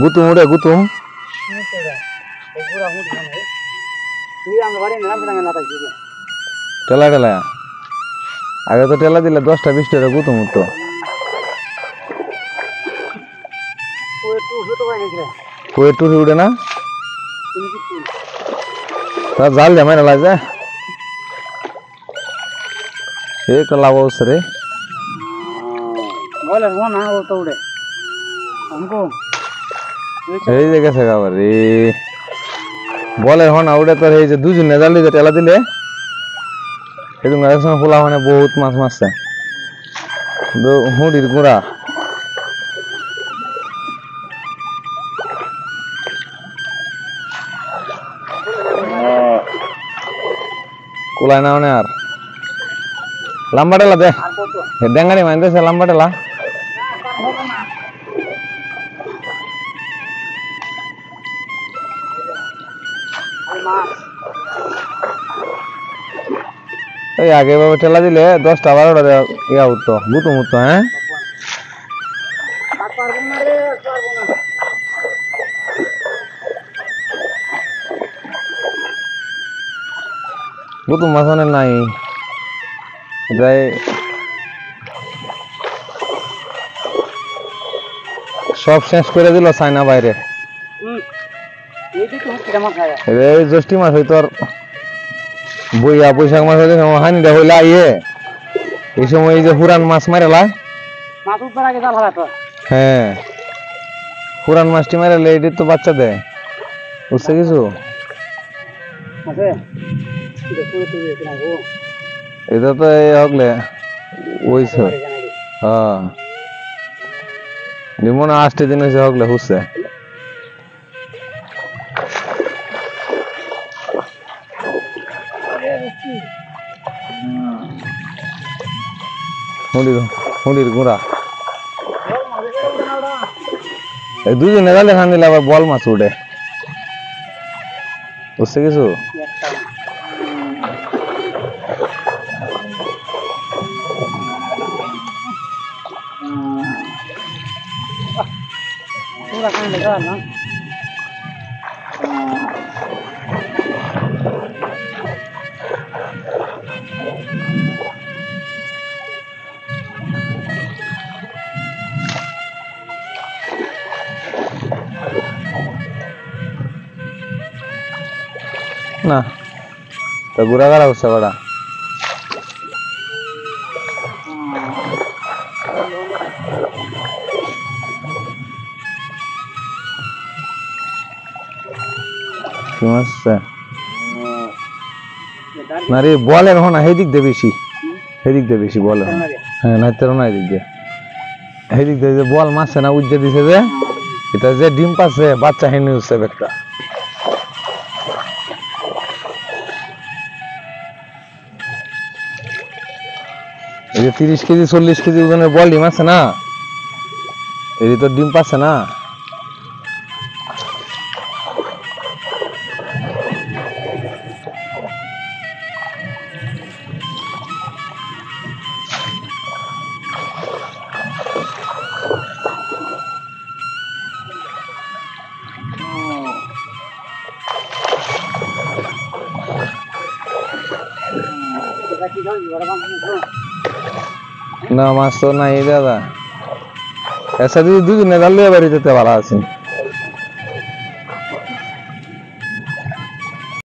গুতুম উড়ে গুতুম টেলা টেলা আগে তো টেলা দিলে 10টা 20টা গুতুম উঠতো কুয়ের টুরি উঠে না তা জাল জামাই না লাগে एक लाभ रे बोले वो ना वो तो उड़े हमको এই যে গেছে খাবার রে বলে হন উড়ে তোর এই যে দুজন জাল দিতে টেলা দিলে এরকম একসময় খোলা মানে বহুত মাছ মারছে হুডির গুড়া কুলায় না মানে আর লম্বা টেলা দে ডেঙ্গানি মাইন্দেছে লম্বা টেলা এই আগে ভাবে টেলা দিলে 10টা 12টা ইয়া উঠতো গুতুম উঠতো হ্যাঁ গুতুম মাছ অনেক নাই যাই সব শেষ করে দিল চায়না বাইরে এই জ্যৈষ্ঠী মাস হইতো আর বইয়া বৈশাখ মাস হইলে হানিটা হইলে আইয়ে এই সময় এই যে পুরান মাছ মারেলা হ্যাঁ পুরান মাছটি মারেলে এটি তো বাচ্চা দেয় বুঝছে কিছু এটা তো এই হকলে ওইছে হ্যাঁ মনে 8 দিন হয়েছে হকলে হুসছে হুডির গুঁড়া এই দুজনে জালে খান দিলে আবার বল মাছ উঠে বুঝছে কিছু না তো বুড়া গাড়া হচ্ছে বড়া কি মাছ না রে বলের হনা হেদিক দে বেশি বলে হ্যাঁ না তেরো না এদিক দে যে বল মারছে না উজ্জে দিছে যে এটা যে ডিম পাচ্ছে বাচ্চা হেনে হচ্ছে একটা এই যে 30 কেজি 40 কেজি ওজনের বল ডিম আছে না এই তো ডিম পাচ্ছে না না মাছ তো নাই দাদা এসে যদি দুজনে জাল দিয়ে বাড়িতে ভালো আছে